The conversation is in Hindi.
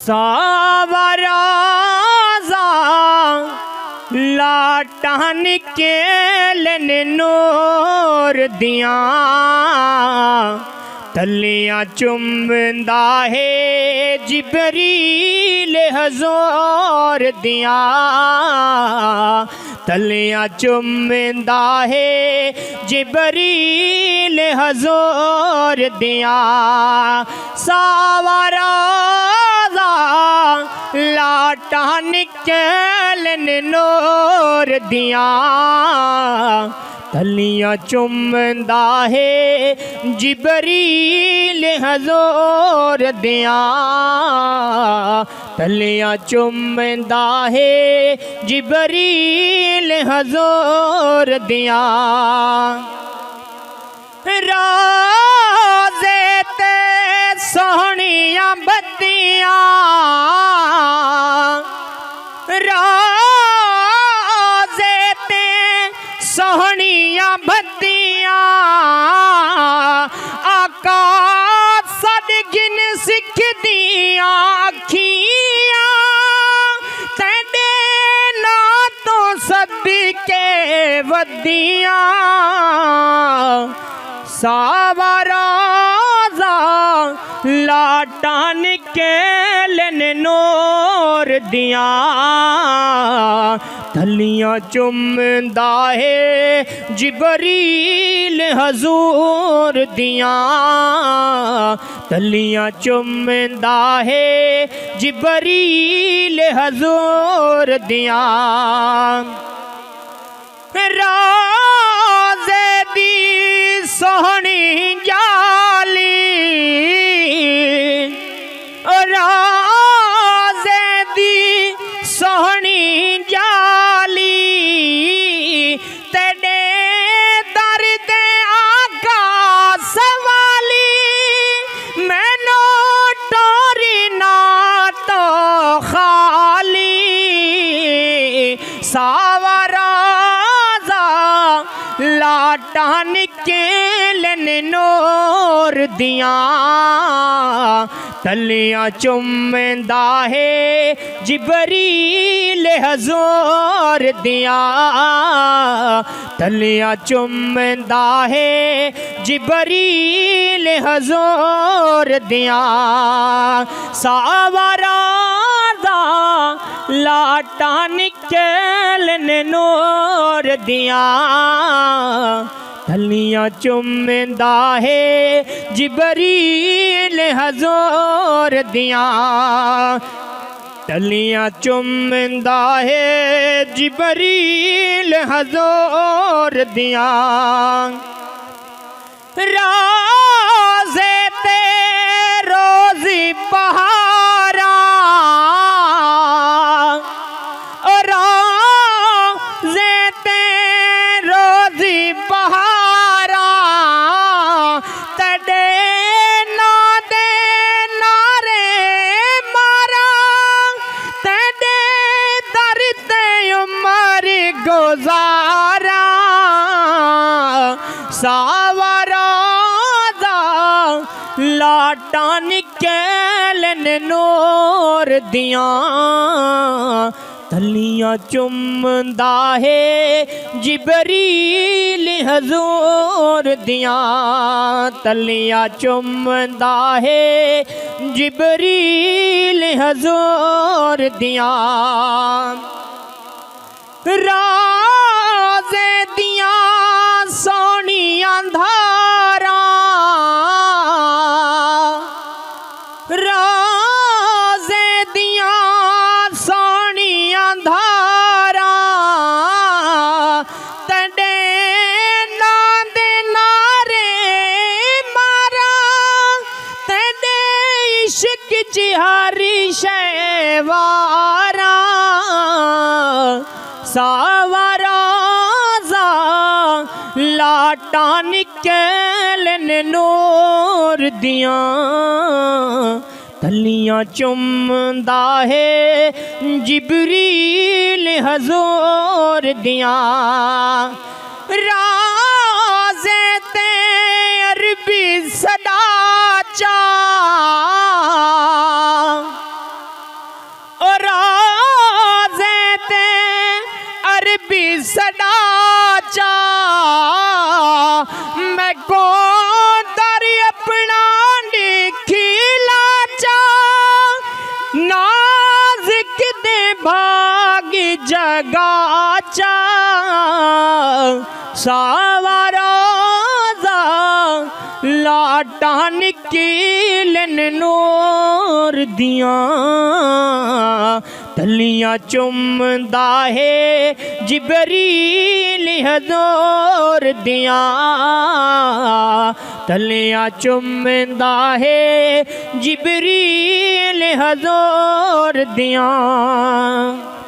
सावराजा लाटान केलन नूर दिया तलियां चुमदा है जिबरील हजूर दिया तलियां चुमदा है जिबरील हजूर दिया सावराजा लाटान केलन नूर दिया तलियां चुमदा है जिबरील हजूर दिया तलियां चुमदा है जिबरील हजूर दिया राज़े ते सोहनियां बत्तियां राज़े ते सोहनियां बत्तियां आका सदगिन सिख दियां अखियां तेरे ना तो सदके वदियां सावराजा लाटान केलन नूर दिया तलियां चुमदा है जिबरील हजूर दिया तलियां चुमदा है जिबरील हजूर दिया राज़े दी सोहनी जाली राज़े दी सोहनी जाली तेरे दर दे आका सवाली मैनू टोरी ना तो खाली सावराजा लाटान केलन नूर दिया तलियां चुमदा है जिबरील हजूर दिया तलियां चुमदा है जिबरील हजूर दिया सावराजा लाटान केलन नूर दिया तलियां चुमदा है जिबरील हजूर दिया तलियां चुमदा है जिबरील हजूर दिया राज़े ते रोज़ी बहारा राज़े ते रोज़ी बहारा तेरे ना दे नारे मारा तेरे दर ते उमर गुजारा सावराजा लाटान केलन नूर दिया तलियां चुमदा है जिबरील हजूर दिया तलियां चुमदा है जिबरील हजूर दिया राज़े दिया सोनियां धारा राज़े दिया सोनियां धारा तेरे ना दे नारे मारा तेरे इश्क च हर शैवारा सावराजा लाटान केलन नूर दिया तलियां चुमदा है जिबरील हजूर दिया राज़े ते अरबी सदा चा भी सदा चा मैं को दर अपना निखिला चा नाज़िक दे भाग जगा चा सावारा लाटा निकलन नूर दियां तलियां चुमदा है जिबरील हज़ूर दियां तलियां चुमदा है जिबरील हज़ूर दियां।